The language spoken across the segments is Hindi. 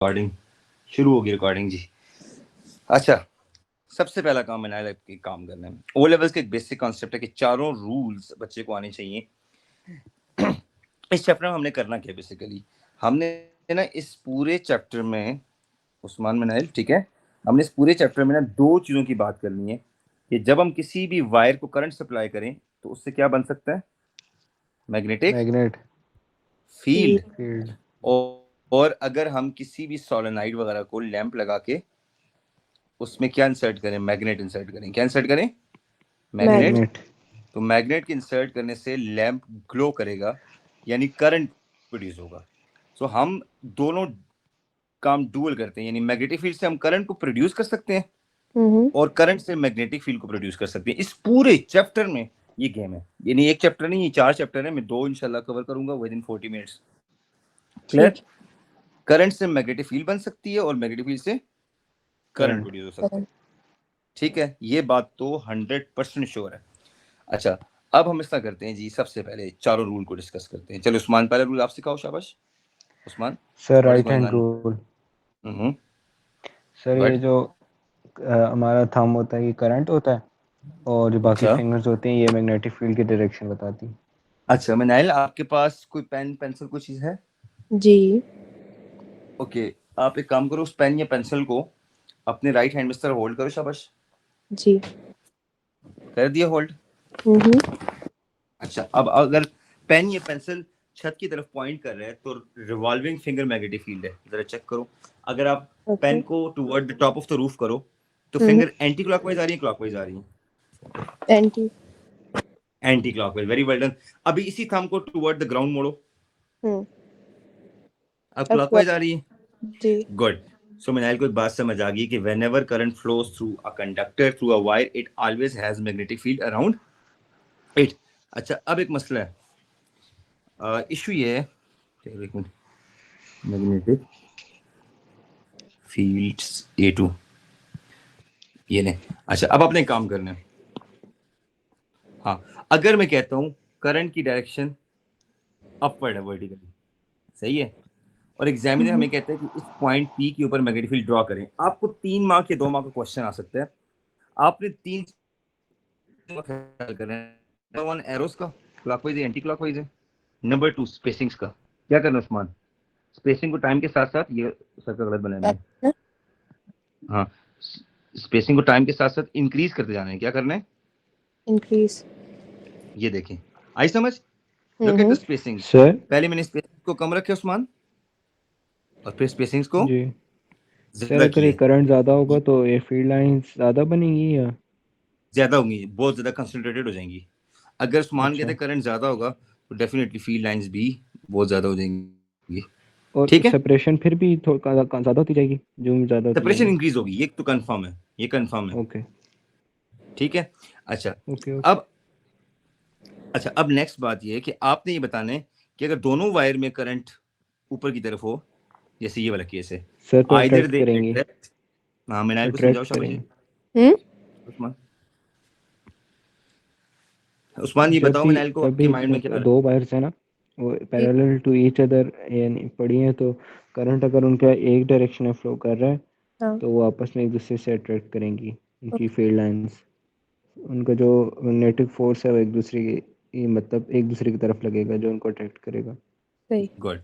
रिकॉर्डिंग शुरू होगी। रिकॉर्डिंग जी। अच्छा, सबसे पहला काम मैंने काम करना है। ओ लेवल्स का एक बेसिक कॉन्सेप्ट है कि चारों रूल्स बच्चे को आने चाहिए। इस चैप्टर में हमने करना क्या बेसिकली, हमने ना इस पूरे चैप्टर में उस्मान मनाइल, ठीक है, हमने इस पूरे चैप्टर में ना दो चीजों की बात करनी है कि जब हम किसी भी वायर को करंट सप्लाई करें तो उससे क्या बन सकता है, मैग्नेटिक मैग्नेट फील्ड। फील्ड। और अगर हम किसी भी सोलेनाइड वगैरह को लैंप लगा के उसमें क्या इंसर्ट करें, मैग्नेट इंसर्ट करें। क्या इंसर्ट करें, मैग्नेट। मैग्नेट तो मैग्नेट के इंसर्ट करने से लैंप ग्लो करेगा, यानी करंट प्रोड्यूस होगा। सो हम दोनों काम डुअल करते हैं, यानी मैग्नेटिक फील्ड से हम करंट को प्रोड्यूस कर सकते हैं और करंट से मैग्नेटिक फील्ड को प्रोड्यूस कर सकते हैं। इस पूरे चैप्टर में ये गेम है, यानी एक चैप्टर नहीं, ये 4 चैप्टर है। मैं 2 इंशाल्लाह कवर करूंगा विद इन 40 मिनट्स। क्लियर। ठीक। करंट से मैग्नेटिक फील्ड बन सकती है और मैग्नेटिक फील्ड से करंट करंट। प्रोड्यूस हो सकता है। ठीक है, ये बात तो 100% श्योर है। अच्छा, अब हम ऐसा करते हैं जी, सबसे पहले चारों रूल को डिस्कस करते हैं। चलो उस्मान, पहला रूल आप सिखाओ, शाबाश Usman. Sir what is right going hand on. Rule. Hmm, sir ये बट जो हमारा थंब होता है ये करंट होता है और जो बाकी अच्छा फिंगर्स होते हैं ये मैग्नेटिक फील्ड की डायरेक्शन बताती है। अच्छा मनाइल, आपके पास कोई पेन पेंसिल कोई चीज है? जी। ओके, आप एक काम करो, उस पेन या पेंसिल को अपने राइट हैंड में इस तरह होल्ड करो, शाबाश। जी। कर दिया होल्ड। अच्छा, अब अगर पेन या पेंसिल छत की तरफ पॉइंट कर रहे हैं तो रिवॉल्विंग फिंगर मैग्नेटिक फील्ड है, जरा चेक करो। अगर आप ओके। पेन को toward the top of the roof करो तो हम्म। फिंगर एंटी क्लॉकवाइज आ रही है, क्लॉकवाइज आ रही है? Anti. Anti clockwise, very well done. अभी इसी थंब को टुवर्ड द ग्राउंड मोड़ो, हम्म। अब अब क्लॉकवाइज आ रही है। जी। गुड। सो मिनाइल को एक बात समझ आ गई कि whenever current flows through a conductor through a wire it always has magnetic field around it। अच्छा, अब एक मसला है, इशू ये है, एक मिनट, मैग्नेटिक फील्ड्स A2 ये लें। अच्छा, अब अपने काम करना है। हाँ, अगर मैं कहता हूँ करंट की डायरेक्शन अपवर्ड है, वर्टिकली, सही है, और एग्जामिनर हमें कहता है कि इस पॉइंट पी के ऊपर मैग्नेटिक फील्ड ड्रॉ करें, आपको 3 मार्क या 2 मार्क का क्वेश्चन आ सकता है। आपने 3 ख्याल करना है। नंबर 1 एरोस का, क्लॉकवाइज है एंटी क्लॉकवाइज है। नंबर 2 स्पेसिंग्स का। क्या करना है उस्मान, स्पेसिंग को टाइम के साथ साथ, ये सर्कल गलत बनाया मैंने, हाँ, स्पेसिंग को टाइम के साथ साथ इंक्रीज करते जाना है। क्या करना है, इंक्रीज। ये देखें, आई समझ। Look at the spacing. Sir पहले मैंने स्पेसिंग को कम रखे उस्मान, और फिर स्पेसिंग्स को जी। सर ज्यादा अगर ये किए। करंट ज़्यादा होगा तो ये फील्ड लाइंस ज़्यादा बनेंगी या? ज्यादा होंगी, बहुत ज्यादा कंसंट्रेटेड हो जाएंगी। अगर उस्मान कहते अच्छा, हैं करंट ज्यादा होगा तो डेफिनेटली फील्ड लाइंस भी बहुत ज्यादा हो जाएंगी। और ठीक है, सेपरेशन फिर भी थोड़ा ज़्यादा होती जाएगी, जूम ज़्यादा होती सेपरेशन जाएगी। इंक्रीज होगी, ये तो कंफर्म है, ये कंफर्म है। ओके ठीक है। अच्छा, ओके ओके। अब अच्छा, अब नेक्स्ट बात ये है कि आपने ये बताना है कि अगर दोनों वायर में करंट ऊपर की तरफ हो, जैसे ये वाला केस है, सर तो आइदर अट्रैक्ट दे करेंगी, अट्रैक्ट। हाँ, मिनाइल को समझाओ, अट्रैक्ट शाबाश जी। करेंगी। उस्मान, उस्मान ये जब बताओ भी मिनाइल को जब आपके भी माइंड में क्या आ रहा दो वायर्स है ना वो पैरेलल टू ईच अदर यानी पड़ी हैं तो करंट अगर उनका एक डायरेक्शन में फ्लो कर रहा है हाँ। तो वो आपस में एक दूसरे से अट्रैक्ट करेंगी, उनकी ओके। फील्ड लाइंस, उनका जो मैग्नेटिक फोर्स है वो एक दूसरे की मतलब एक दूसरे की तरफ लगेगा जो उनको अट्रैक्ट करेगा। सही। है? गुड।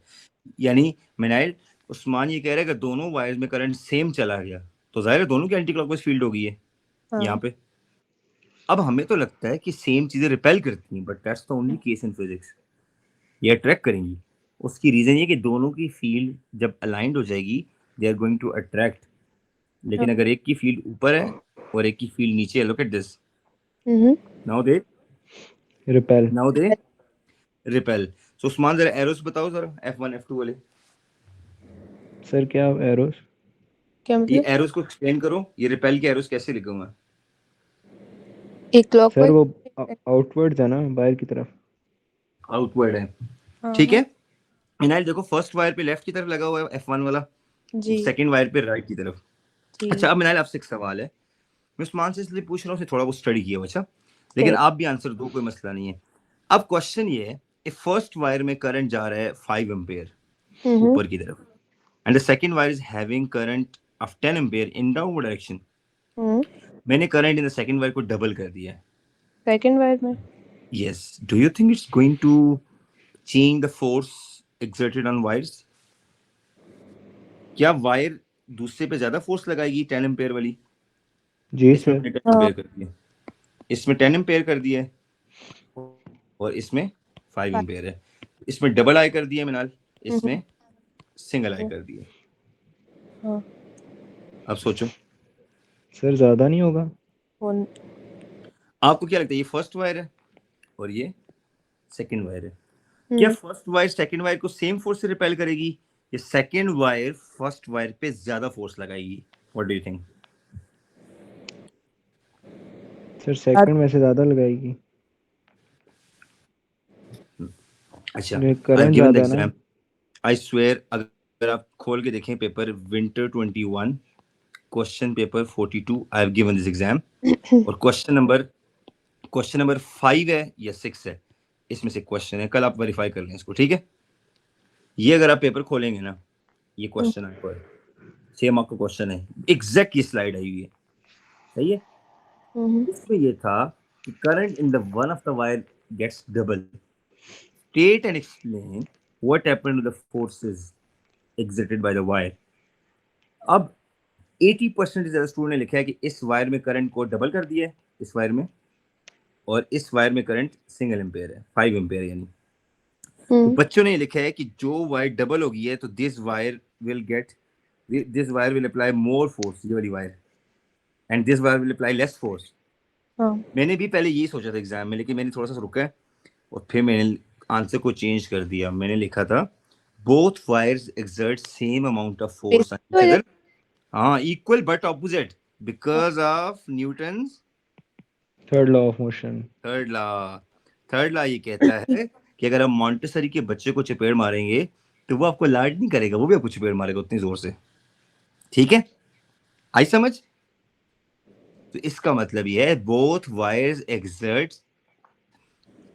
यानी मिनाइल, उस्मान ये कह रहा है कि दोनों वायर्स में करंट सेम चला गया तो जाहिर है दोनों की एंटी क्लॉकवाइज फील्ड हो गई है यहाँ हाँ। पे। अब हमें तो लगता है कि सेम चीजें रिपेल करती हैं, but that's the only case in physics. ये अट्रैक्ट करेंगी। उसकी रीजन ये कि दोनों की फील्ड जब अलाइंड हो जाएगी they are going to attract. हाँ। लेकिन अगर एक की फील्ड ऊपर है और एक की फील्ड नीचे है, look at this, hmm. Now they repel. Now they repel. So Usman जरा एरोस बताओ जरा, F1 F2 वाले। सर क्या एरोस? क्या ये मतलब? एरोस को एक्सप्लेन करो, ये रिपेल के एरोस कैसे लिखूंगा। एक सर क्लॉकवाइज। वो आउटवर्ड्स है ना बाहर की तरफ। आउटवर्ड है, हाँ ठीक हाँ। है। इनाइल देखो, फर्स्ट वायर पे लेफ्ट की तरफ लगा हुआ है F1 वाला, जी। सेकंड वायर पे राइट की तरफ। जी। अच्छा, अब इनाइल आपसे एक सवाल है, मैं उस्मान से इसलिए पूछ रहा हूँ, उसने थोड़ा बहुत स्टडी किया हुआ, अच्छा, लेकिन सही। आप भी आंसर दो, कोई मसला नहीं है। अब क्वेश्चन ये है, फर्स्ट वायर में करंट जा रहा है 5 एम्पेयर हम्म। ऊपर की तरफ, and the second wire is having current of 10 ampere in downward direction. मैंने current in the second wire को double कर दिया है. सेकंड वायर में Yes. Do you think it's going to change the force exerted on wires? क्या वायर दूसरे पे ज्यादा फोर्स लगाएगी 10 एम्पेयर वाली? जी इसमें सर 10 एम्पेयर कर दिया, इसमें 10 एम्पेयर कर दिया है, और इसमें 5 एम्पेयर है. इसमें डबल आई कर दिया मिनाल, इसमें सिंगल आई कर दिया. हाँ. अब सोचो सर ज़्यादा नहीं होगा? आपको क्या लगता है, ये फर्स्ट वायर है और ये सेकंड वायर है, क्या फर्स्ट वायर सेकंड वायर को सेम फोर्स से रिपेल करेगी, या सेकंड वायर फर्स्ट वायर पे ज्यादा फोर्स लगाएगी? What do you think? Sir second में से ज़्यादा लगाएगी. अच्छा, करंट ज़्यादा है ना. आई स्वेयर, अगर आप खोल के देखें paper winter 21 question paper 42, I have given this exam, और क्वेश्चन नंबर 5 है या 6 है, इसमें से क्वेश्चन है, कल आप वेरीफाई कर लें इसको, ठीक है? ये अगर आप पेपर खोलेंगे ना, ये क्वेश्चन आपको है, सेम आपका क्वेश्चन है, एग्जैक्ट ये स्लाइड आई हुई है, सही है? इसमें ये था कि current in the one of the wire gets double. State and explain what happened to the forces exerted by the wire. अब 80% से ज्यादा स्टूडेंट ने लिखा है कि इस वायर में करंट को डबल कर दिया है, इस वायर में, और इस वायर में करंट सिंगल एम्पेयर है, 5 एम्पेयर यानी. तो बच्चों ने लिखा है कि जो वायर डबल हो गई है तो this wire will apply more force, ये वाली wire, and this wire will apply less force. मैंने भी पहले यही सोचा था एग्जाम में, लेकिन मैंने थोड़ा सा रुका और फिर मैंने आंसर को चेंज कर दिया. मैंने लिखा था both wires exert same amount of force on each other. हाँ, equal but opposite because of Newton's third law of motion. Third law ये कहता है कि अगर हम मॉन्टेसरी के बच्चे को चपेड़ मारेंगे तो वो आपको लाड नहीं करेगा, वो भी आपको चपेड़ मारेगा उतनी जोर से. ठीक है, आई समझ? तो इसका मतलब ये है both wires exert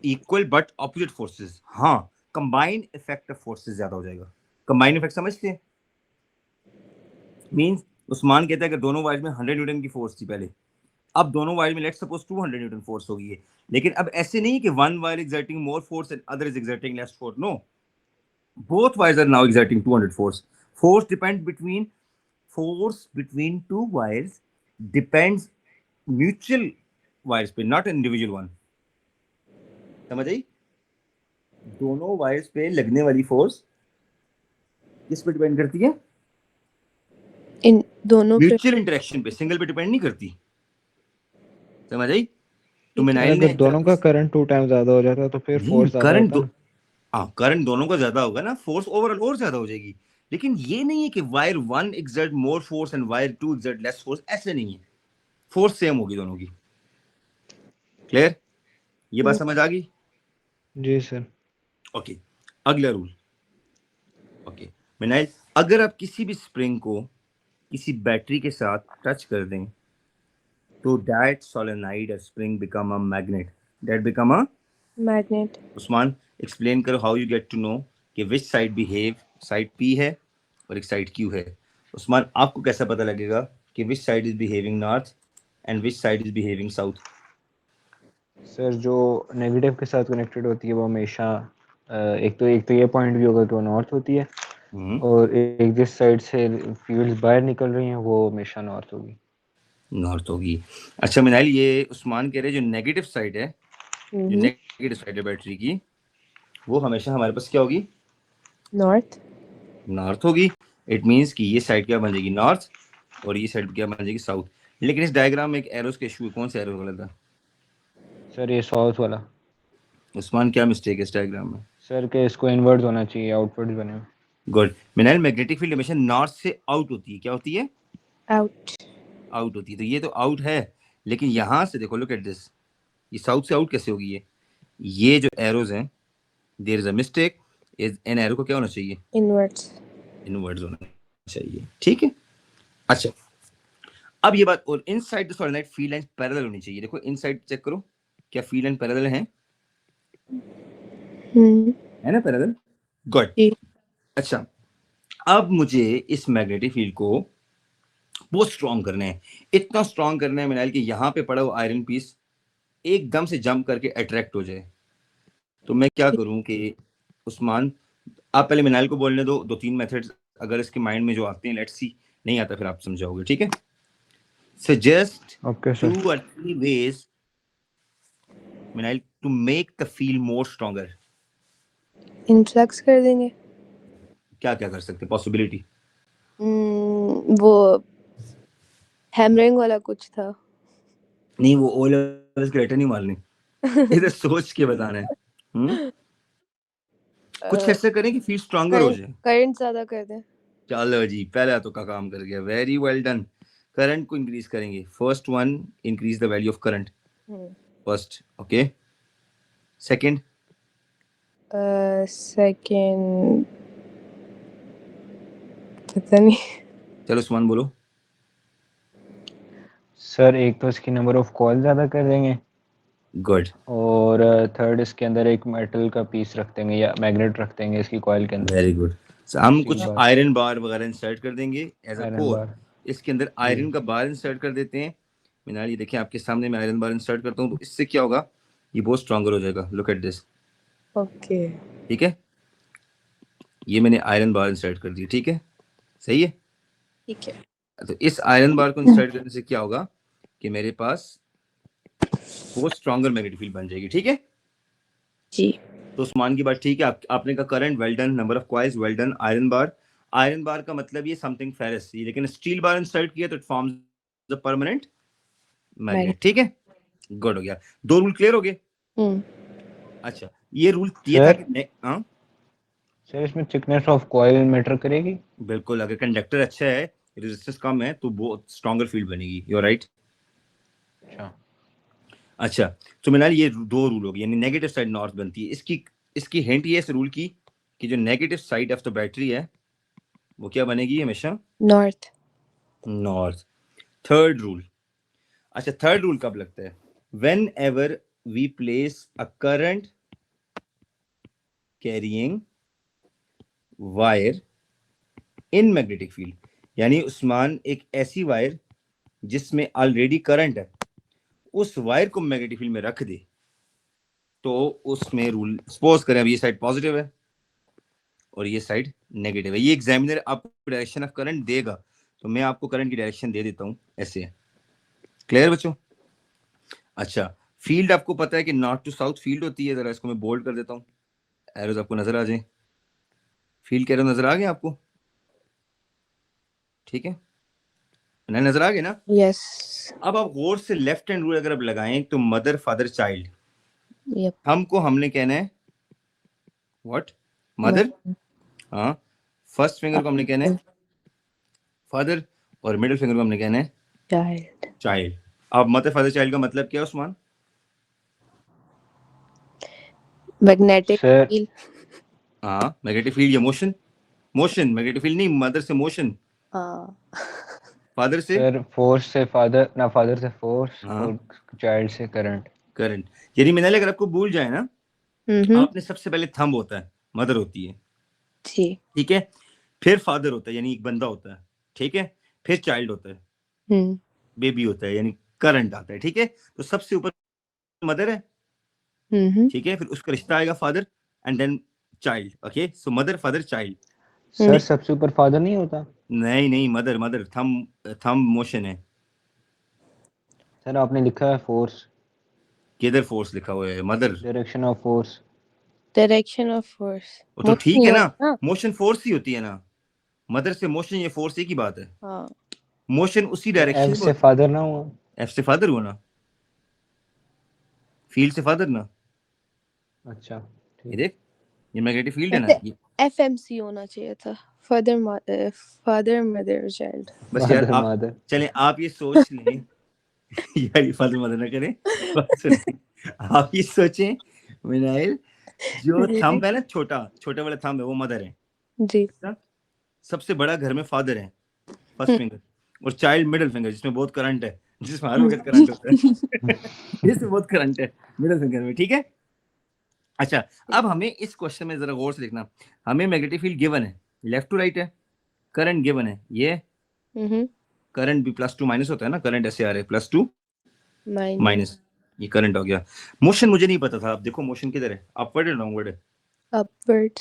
equal but opposite forces. हाँ, कंबाइंड इफेक्ट ऑफ फोर्सेस ज्यादा हो जाएगा. कंबाइंड इफेक्ट समझते हैं? मींस उस्मान कहता है कि दोनों वायर में 100 न्यूटन की फोर्स थी पहले, अब दोनों वायर में लेट्स सपोज 200 न्यूटन फोर्स हो गई है. लेकिन अब ऐसे नहीं है कि one wire exerting more force and other is exerting less force. No, both wires are now exerting 200 force. Force between two wires depends mutual wires पे, नॉट इंडिविजुअल वन. समझ आई? दोनों वायर्स पे लगने वाली फोर्स किस पे डिपेंड करती है? इन दोनों म्यूचुअल इंटरेक्शन पे, सिंगल पे डिपेंड नहीं करती. समझ आई? तो मिनाइल अगर दोनों का करंट 2 टाइम ज्यादा हो जाता तो फिर फोर्स ज्यादा होता ना. हाँ, करंट दोनों का ज्यादा होगा ना, फोर्स ओवरऑल और ज्यादा हो जाएगी. लेकिन ये नहीं है कि wire 1 exert more force and wire 2 exert less force, ऐसे नहीं है. फोर्स सेम होगी दोनों की. क्लियर? ये बात समझ आ गई? जी सर. ओके, अगला रूल. ओके मिनाइल, अगर आप किसी भी स्प्रिंग को किसी बैटरी के साथ टच कर दें तो that solenoid or spring become a magnet. That become a magnet. Usman, explain करो how you get to know कि which side behave, side P है और एक side Q है. उस्मान, आपको कैसा पता लगेगा कि which side is behaving north and which side is behaving south? Sir जो नेगेटिव के साथ कनेक्टेड होती है वो हमेशा एक तो ये पॉइंट भी होगा कि वो नॉर्थ होती है, और एक जिस साइड से फ्यूल्स बाहर निकल रही हैं वो हमेशा नॉर्थ होगी. नॉर्थ होगी. अच्छा मिनाइल, ये उस्मान कह रहे जो नेगेटिव साइड है, जो नेगेटिव साइड है बैटरी की, वो हमेशा हमारे पास क्या होगी? नॉर्थ होगी. इट मींस कि ये साइड क्या बन जाएगी? नॉर्थ, और ये साइड क्या बन जाएगी? साउथ. लेकिन इस डायग्राम में एक एरोस का इशू है. कौन सा एरो गलत था? सर ये साउथ वाला. उस्मान, क्या मिस्टेक है इस डायग्राम में? सर के इसको इनवर्ट होना चाहिए, आउटवर्ड बने. गुड. मिनाइल, मैग्नेटिक फील्ड हमेशा नॉर्थ से आउट होती है. क्या होती है? आउट होती है. तो ये तो आउट है, लेकिन यहां से देखो, लुक एट दिस, ये साउथ से आउट कैसे होगी? ये जो एरोज हैं, देयर इज अ मिस्टेक. इन एरो को क्या होना चाहिए? इनवर्ट्स होना चाहिए. ठीक है. अच्छा, अब ये बात, और inside the solenoid field lines parallel होनी चाहिए. देखो इनसाइड चेक करो, क्या फील्ड लाइन पैरेलल है? है ना पैरेलल? गुड. अच्छा, अब मुझे इस मैग्नेटिक फील्ड को बहुत स्ट्रॉन्ग करना है, इतना स्ट्रॉन्ग करना है मिनाइल कि यहाँ पे पड़ा हुआ आयरन पीस एकदम से जंप करके अट्रैक्ट हो जाए। तो मैं क्या करूं कि उस्मान, आप पहले मिनाइल को बोलने दो, 2-3 मेथड्स अगर इसके माइंड में जो आते हैं, लेट्स सी, नहीं आता फिर आप समझाओगे, ठीक है? Suggest okay 2 sir. or 3 ways मिनाइल to make the field more stronger. Influx कर देंगे। क्या क्या कर सकते हैं पॉसिबिलिटी? वो हैमरिंग वाला कुछ था। नहीं, वो ओ लेवल्स के लेटर नहीं मारने, इधर सोच के बताना है। कुछ ऐसा करें कि फील स्ट्रॉन्गर हो जाए। करंट ज्यादा कर दें। चलो जी, पहला तो का काम कर गया, वेरी वेल डन। करंट को इंक्रीज करेंगे, first one, increase the value of current first, okay. Second? Second पता नहीं। चलो उस्मान बोलो। सर एक तो इसकी नंबर ऑफ कॉल ज़्यादा कर देंगे, गुड, और थर्ड इसके अंदर एक मेटल का पीस रख देंगे या मैग्नेट रख देंगे इसकी कॉइल के अंदर। Very good. हम स्टील कुछ बार, आयरन बार वगैरह इंसर्ट कर देंगे एज अ आयरन कोर, बार। इसके अंदर आयरन का बार इंसर्ट कर देते हैं। मिनाल, ये देखिए आपके सामने मैं आयरन बार इंसर्ट करता हूँ, तो इससे क्या होगा, ये बहुत स्ट्रॉन्गर हो जाएगा। लुक एट दिस, ओके ठीक है? ये मैंने आयरन बार इंसर्ट कर दी, ठीक है? सही है। ठीक है। तो इस आयरन बार को इंसर्ट करने से क्या होगा कि मेरे पास बहुत स्ट्रॉन्गर मैग्नेटिक फील्ड बन जाएगी, ठीक है? जी तो उस्मान की बात ठीक है, आपने कहा current well done, number of coils well done, iron bar का मतलब ये समथिंग फेरस, लेकिन स्टील बार इंसर्ट किया तो it forms the permanent magnet, ठीक है? गुड हो गया, 2 रूल क्लियर हो गए। अच्छा, ये रूल ये था सर कि हाँ सर इसमें थिकनेस ऑफ कॉइल मैटर करेगी? बिल्कुल, अगर कंडक्टर अच्छा है, रेजिस्टेंस कम है, तो बहुत स्ट्रॉन्गर फील्ड बनेगी। You are right. अच्छा अच्छा, तो मिनाल ये 2 रूल हो गए, यानी नेगेटिव साइड नॉर्थ बनती है। इसकी हिंट ये इस रूल की कि जो negative side of the battery है वो क्या बनेगी हमेशा? नॉर्थ। नॉर्थ। थर्ड रूल, अच्छा थर्ड रूल कब लगता है? Whenever we place a current carrying wire in magnetic field, यानी उस्मान एक ऐसी वायर जिसमें ऑलरेडी करंट है, उस वायर को मैग्नेटिक फील्ड में रख दे, तो उसमें रूल, सपोज करें अब ये साइड पॉजिटिव है और ये साइड नेगेटिव है, ये एग्जामिनर आपको डायरेक्शन ऑफ करंट देगा, तो मैं आपको करंट की डायरेक्शन दे देता हूं ऐसे है। क्लियर बच्चों? अच्छा, फील्ड आपको पता है कि नॉर्थ टू साउथ फील्ड होती है, जरा इसको मैं बोल्ड कर देता हूँ, एरोज आपको नजर आ जाए, फील्ड के एरो नजर आ गए आपको? ठीक है, नहीं नजर आ गए ना? यस। अब आप गौर से लेफ्ट हैंड रूल अगर आप लगाएं तो मदर फादर चाइल्ड, यप। हमने कहना है व्हाट? मदर। हाँ, फर्स्ट फिंगर को हमने कहना है फादर, और मिडिल फिंगर को हमने कहना है चाइल्ड। चाइल्ड। अब मदर फादर चाइल्ड का मतलब क्या है उस्मान? Magnetic sir field. हाँ, मैग्नेटिक फील्ड या मोशन, मैग्नेटिक फील्ड नहीं, मदर से मोशन, हाँ फादर से सर फोर्स से फादर, ना फादर से फोर्स, हाँ और चाइल्ड से करंट। करंट। यानी मैंने अगर आपको भूल जाए ना, आपने सबसे पहले थंब होता है, मदर होती है, जी। ठीक है? फिर फादर होता है यानी एक बंदा होता है, ठीक है? फिर चाइल्ड होता है, बेबी होता है, यानी करंट आता है, ठीक है? तो सबसे ऊपर मदर है, ठीक है? फिर उसका रिश्ता आएगा father and then child, okay? So mother father child. Sir सबसे ऊपर फादर नहीं होता? नहीं नहीं, मदर मदर, थंब मोशन है। सर आपने लिखा है फोर्स, किधर फोर्स लिखा हुआ है? Mother. Direction of force. Direction of force. वो तो ठीक है ना, मोशन फोर्स ही होती है ना, मदर से मोशन ये फोर्स एक ही बात है, हाँ। मोशन उसी तो डायरेक्शन एफ में से होती फादर ना हुआ? है। एफ से फादर हुआ ना, फील्ड से फादर ना, अच्छा ये ठीक। देख, ये मैग्नेटिक फील्ड है ना ये। एफएमसी होना चाहिए था। Father father mother child. बस यार फादर आप, मदर। चलें आप ये सोच लें यार ये फादर मदर ना करें, बात सुनिए। आप ये सोचें मिनाइल, जो थंब है ना, छोटा छोटा वाला थंब है वो मदर है, जी। सबसे बड़ा घर में फादर है, फर्स्ट फिंगर, और चाइल्ड मिडिल फिंगर जिसमें बहुत करंट है, जिसमें हर वक्त करंट होता है इसमें बहुत करंट है मिडिल फिंगर में, ठीक है? अच्छा, अब हमें इस क्वेश्चन में जरा गौर से देखना, हमें मैग्नेटिक फील्ड गिवन है, लेफ्ट टू राइट है, करंट गिवन है ये, करंट भी +2 माइनस होता है ना, करंट ऐसे आ रहा है +2 माइनस माइनस, ये करंट हो गया। मोशन मुझे नहीं पता था, अब देखो मोशन किधर है, अपवर्ड है डाउनवर्ड है? Upward.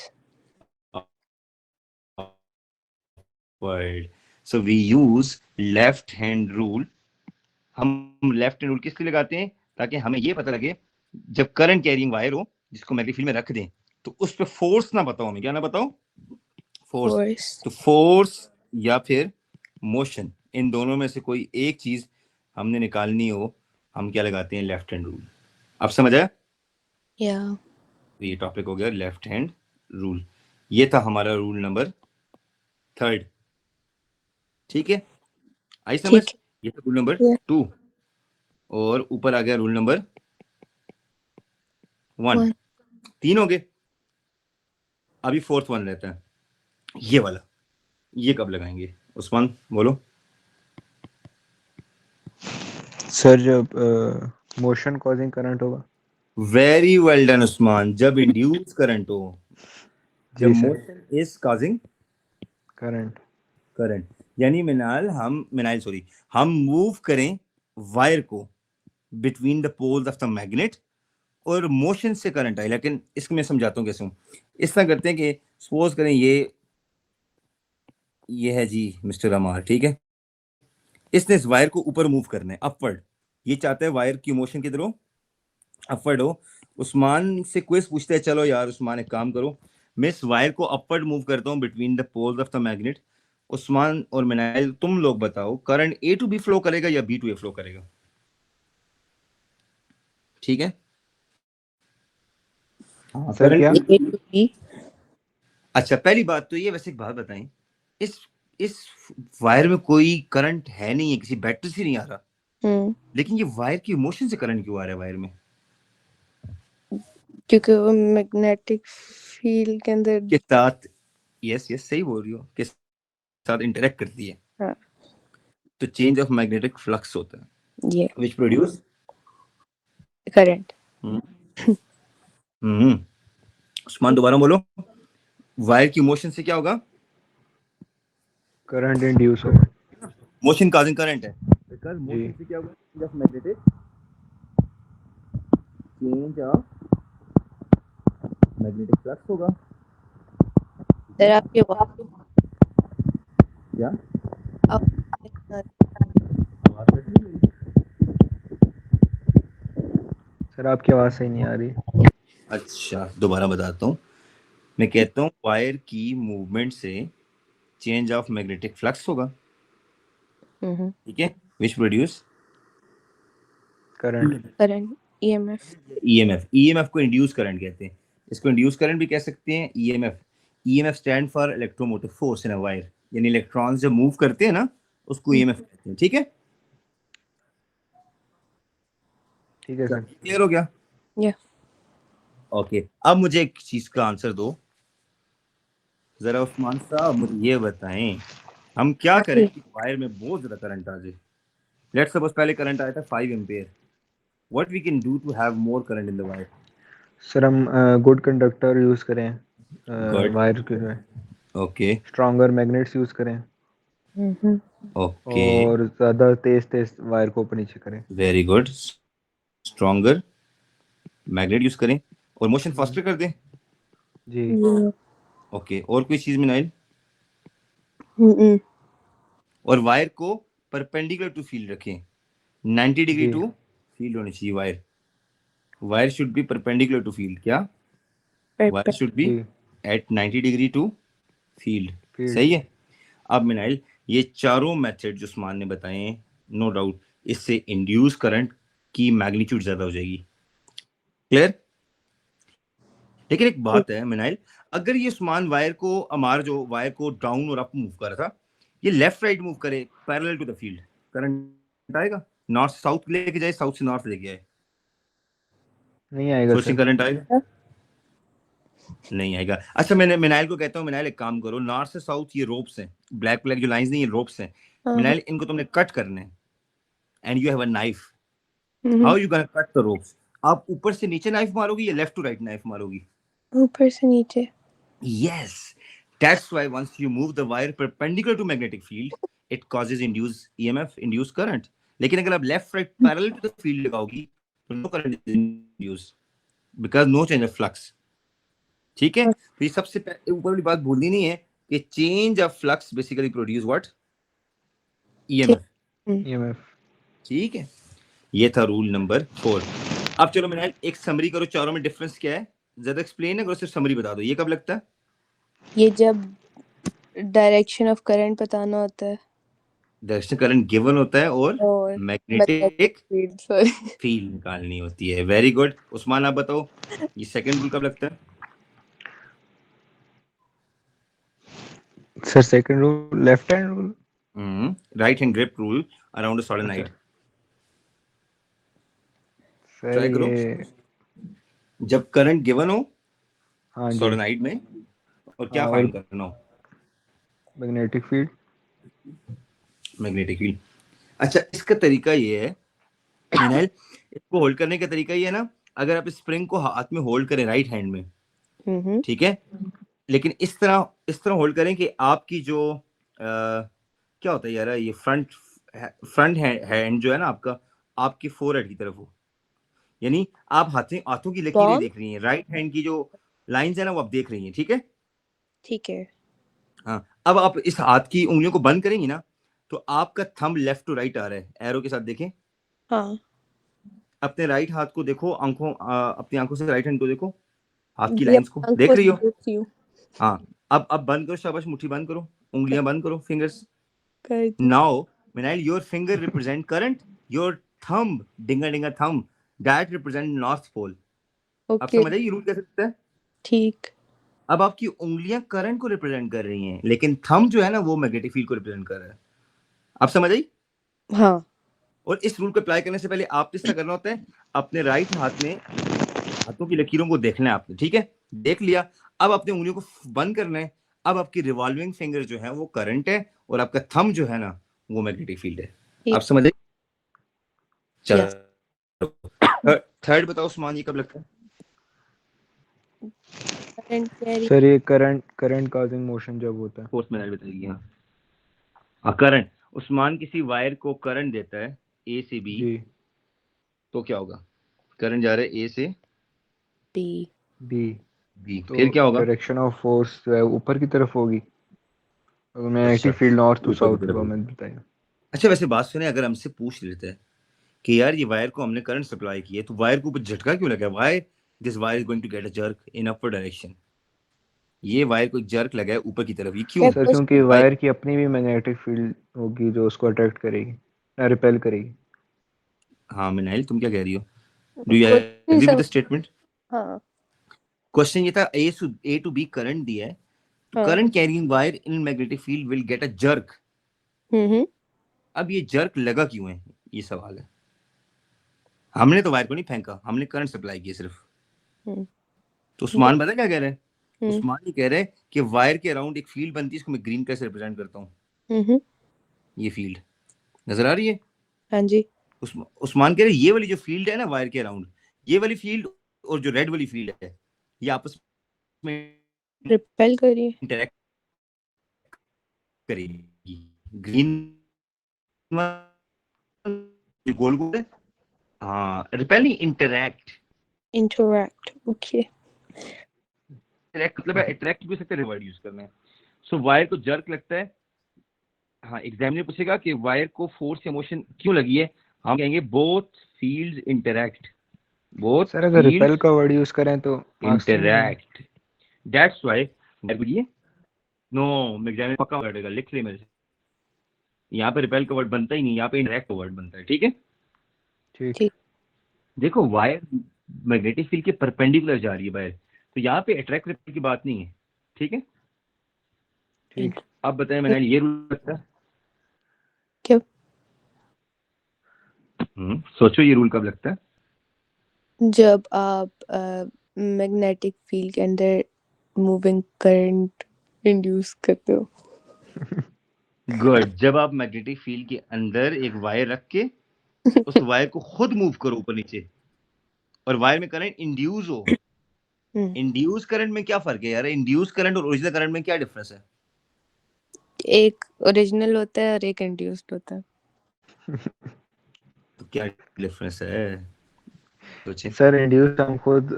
Upward. So we use left hand rule. हम लेफ्ट हैंड रूल किस लिए लगाते हैं? ताकि हमें ये पता लगे जब करंट कैरिंग वायर हो जिसको मैग्नेटिक फील्ड में रख दें तो उस पे फोर्स ना बताओ, हमें क्या ना बताओ, फोर्स। फोर्स। तो फोर्स या फिर मोशन, इन दोनों में से कोई एक चीज हमने निकालनी हो, हम क्या लगाते हैं? Left hand rule. अब समझ आया? या ये टॉपिक हो गया लेफ्ट हैंड रूल। ये था हमारा रूल नंबर 3। ठीक है, आई समझ? ठीक ये था रूल नंबर है। 2 और ऊपर आ गया रूल नंबर 1। 1 3 हो गए, अभी 4th वन रहता है, ये वाला। ये कब लगाएंगे उस्मान, बोलो? सर जब मोशन कॉजिंग करंट होगा। वेरी वेल डन उस्मान, जब इंड्यूस करंट हो, जब जी sir. Motion is causing current. Current, यानी मिनाइल सॉरी, हम मूव करें वायर को between the poles of the magnet और मोशन से करंट आए। लेकिन इसको मैं समझाता हूँ कैसे हूँ। इस तरह करते हैं कि सपोज करें ये है जी मिस्टर अमार, ठीक है, इसने इस वायर को ऊपर मूव करना है, अपवर्ड। ये चाहता है वायर की मोशन किधर हो? अपवर्ड हो। उस्मान से क्विज पूछते हैं, चलो यार उस्मान एक काम करो, मैं इस वायर को अपवर्ड मूव करता हूँ between the poles of the magnet. Usman और मिनाइल तुम लोग बताओ, current A to B flow करेगा या B to A फ्लो करेगा? ठीक है, हाँ सर करंट क्या? A to B। अच्छा पहली बात तो ये, वैसे एक बात बताएं, इस इस वायर में कोई करंट है नहीं है, किसी बैटरी से नहीं आ रहा, लेकिन ये वायर की मोशन से करंट क्यों आ रहा है वायर में? क्योंकि वो मैग्नेटिक फील्ड के अंदर। के साथ, यस यस सही बोल रही हो, के साथ इंटरेक्ट करती है, हाँ तो चेंज ऑफ मैग्नेटिक फ्लक्स होता है, ये विच प्रोड्यूस करंट। उस्मान दोबारा बोलो, वायर की मोशन से क्या होगा? करंट इंड्यूस होगा। मोशन काजिंग करंट है, बिकॉज़ जी। मोशन से क्या होगा? Change of magnetic, change of magnetic flux होगा। सर आपके क्या आप आवाज कट रही है मेरी? सर आपकी आवाज़ सही नहीं आ रही। अच्छा दोबारा बताता हूँ, मैं कहता हूँ वायर की मूवमेंट से चेंज ऑफ मैग्नेटिक फ्लक्स होगा, ठीक है, which produce current. Current EMF। EMF. EMF को इंड्यूस करंट कहते हैं, इसको इंड्यूस करंट भी कह सकते हैं, EMF. EMF stand for electromotive force in a wire, यानी इलेक्ट्रॉन्स जब मूव करते हैं ना उसको ईएमएफ कहते हैं, ठीक है? ठीक है सर। क्लियर हो गया? या ओके, अब मुझे एक चीज का आंसर दो जरा उस्मान साहब, मुझे ये बताएं हम क्या करें कि वायर में बहुत ज्यादा करंट आ जाए। लेट्स सपोज पहले करंट आया था 5 ampere, what we can do to have more current in the wire? Sir हम गुड कंडक्टर यूज़ करें गुड, वायर के में, ओके स्ट्रॉन्गर मैग्नेट्स यूज़ करें ओके, और ज़्यादा तेज तेज वायर को ऊपर नीचे करें। Very good, stronger magnet use करें और मोशन फास्टर कर दें। जी। ओके, और कोई चीज मिनाइल? और वायर को परपेंडिकुलर टू फील्ड रखें, 90 डिग्री जी। टू फील्ड होनी चाहिए wire. Wire should be perpendicular to field, क्या? वायर शुड बी जी। At 90 degree to field, field. सही है? अब मिनाइल ये चारों मेथड जो उस्मान ने बताए हैं, नो डाउट इससे इंड्यूस करंट की मैग्नीट्यूड ज्यादा हो जाएगी, क्लियर? लेकिन एक बात है मिनाइल, अगर ये उस्मान वायर को, अमार जो वायर को डाउन और अप मूव कर रहा था, ये लेफ्ट राइट मूव करे parallel to the field, current आएगा? नॉर्थ से साउथ लेके जाए, साउथ से नॉर्थ लेके आए, नहीं आएगा सोचिए सर। करंट आएगा? नहीं आएगा। अच्छा मैंने मिनाइल को कहता हूँ, मिनाइल एक काम करो, नॉर्थ से साउथ ये रोप्स हैं, ब्लैक ब्लैक जो लाइंस नहीं, ये रोप्स हैं, मिनाइल इनको तुमने कट करने हैं, and you have a knife, how you gonna cut the ropes? आप ऊपर से नीचे नाइफ मारोगी या लेफ्ट टू राइट नाइफ मारोगी? ऊपर से नीचे। Yes, That's why once you move the wire perpendicular to magnetic field, it causes induced EMF, induced current. लेकिन अगर आप left right parallel to the field लगाओगी, तो no current is induced because no change of flux. ठीक है? तो ये सबसे ऊपर वाली बात भूलनी नहीं है कि change of flux basically produce what? EMF. EMF. ठीक है? ये था रूल नंबर 4. अब चलो मैंने एक समरी करो, चारों में डिफरेंस क्या है? ज्यादा एक्सप्लेन है करो, सिर्फ समरी बता दो. ये कब लगता है? ये जब डायरेक्शन ऑफ करंट बताना होता है डायरेक्शन करंट गिवन होता है और मैग्नेटिक फील्ड फील्ड निकालनी होती है. Very good. उस्मान आप बताओ ये सेकंड रूल कब लगता है? Sir second rule left hand rule. Right hand grip rule around a solenoid. Sir ये जब करंट गिवन हो हाँ जी सोलेनोइड में और क्या हाँ, फाइंड करना हो? Magnetic field. Magnetic field. अच्छा इसका तरीका ये है मिनाइल, इसको होल्ड करने का तरीका ये है ना, अगर आप स्प्रिंग को हाथ में होल्ड करें राइट हैंड में, ठीक है, लेकिन इस तरह होल्ड करें कि आपकी जो क्या होता है यार, ये फ्रंट हैंड जो है ना आपका, आपके फोरहेड की तरफ हो, यानी आप हाथों की लकीरें देख रही हैं, राइट हैंड की जो लाइंस है ना वो आप देख रही हैं. ठीक है, ठीक है. हाँ. अब आप इस हाथ की उंगलियों को बंद करेंगी ना, तो आपका थंब लेफ्ट टू राइट आ रहा है, एरो के साथ देखें. हाँ. अपने राइट हाथ को देखो, अपनी आंखों से राइट हैंड को देखो, हाथ की लाइंस को देख रही हो? हाँ. अब बंद करो, शाबाश, मुट्ठी बंद करो, उंगलियां बंद करो, फिंगर्स. नाउ मिनाइल your finger represent current, your thumb डिंगा thumb that represent north pole. अब समझ आई ये रूल कैसे लगता है? ठीक. अब आपकी उंगलियां करंट को रिप्रेजेंट कर रही हैं, लेकिन थंब जो है ना वो मैग्नेटिक फील्ड को रिप्रेजेंट कर रहा है. आप समझ आई? हाँ. और इस रूल को अप्लाई करने से पहले आपको इस तरह करना होता है, अपने राइट हाथ में हाथों की लकीरों को देखना है आपने. ठीक है, देख लिया. अब अपनी उंगलियों को बंद करना है. अब आपकी रिवॉल्विंग फिंगर जो है वो करंट है और आपका थंब जो है ना वो मैग्नेटिक फील्ड है. आप समझ आई? चलो थर्ड बताओ उस्मान, ये कब लगता है? सर ये करंट काउजिंग मोशन जब होता है. फोर्स में बताइए. हाँ करंट. उस्मान किसी वायर को करंट देता है ए से बी, तो क्या होगा? करंट जा रहा है ए से बी, तो फिर क्या होगा? डायरेक्शन ऑफ फोर्स जो है ऊपर की तरफ होगी. अगर magnetic field north to south होगा, मैंने बताया. अच्छा वैसे बात सुने, अगर हमसे पूछ लेते हैं कि यार ये वायर को हमने करंट सप्लाई की है, तो वायर को ऊपर झटका क्यों लगा? Why this wire is going to get a jerk in upward direction? ये वायर को एक जर्क लगा है ऊपर की तरफ, ये क्यों? सर क्योंकि वायर की अपनी भी मैग्नेटिक फील्ड होगी जो उसको अट्रैक्ट करेगी, रिपेल करेगी. हाँ मिनाइल तुम क्या कह रही हो? Do you agree with the statement? हाँ. क्वेश्चन ये था ए टू बी करंट दिया है, तो current carrying wire in magnetic field will get a jerk. अब ये जर्क लगा क्यों है, ये सवाल है. हमने तो वायर को नहीं फेंका, हमने करंट सप्लाई की सिर्फ. तो उस्मान पता क्या कह रहे हैं? उस्मान ये कह रहे हैं कि वायर के अराउंड एक फील्ड बनती है, इसको मैं ग्रीन कलर से रिप्रेजेंट करता हूँ. ये फील्ड नजर आ रही है? हाँ जी. उस्मान कह रहे हैं ये वाली जो फील्ड है ना वायर के अराउंड, ये वाली फील्ड और जो रेड वाली फील्ड है ये आपस में रिपेल करिए, इंटरेक्ट करेगी. ग्रीन गोल गोल है. हाँ रिपेल नहीं, इंटरैक्ट. ओके. अट्रैक्ट मतलब अट्रैक्ट भी सकते हैं, वर्ड यूज करना है. सो वायर को जर्क लगता है. हाँ एग्जामिनर पूछेगा कि वायर को फोर्स या मोशन क्यों लगी है, हम कहेंगे both fields interact. Both sir अगर रिपेल का वर्ड यूज करें तो इंटरैक्ट. दैट्स व्हाई ये नो एग्जामिनर पक्का वर्ड है, लिख ले मेरे से. यहाँ पे रिपेल का वर्ड बनता ही नहीं, यहाँ पे इंटरैक्ट का वर्ड बनता है. ठीक है, ठीक. देखो वायर मैग्नेटिक फील्ड के परपेंडिकुलर जा रही है वायर, तो यहाँ पे अट्रैक्ट रिपेल की बात नहीं है. ठीक है, ठीक. अब बताएं मैंने ये रूल लगता है क्यों? सोचो ये रूल कब लगता है? जब आप मैग्नेटिक फील्ड के अंदर मूविंग करंट इंड्यूस करते हो. गुड. जब आप मैग्नेटिक फील्ड के अंदर एक वायर रख के उस वायर को खुद मूव करो ऊपर नीचे और वायर में करंट इंड्यूस हो, इंड्यूस करंट में क्या फर्क है यार? इंड्यूस करंट और ओरिजिनल करंट में क्या डिफरेंस है? एक ओरिजिनल होता है और एक इंड्यूस्ड होता है। तो क्या डिफरेंस है सोचिए। सर इंड्यूस हम खुद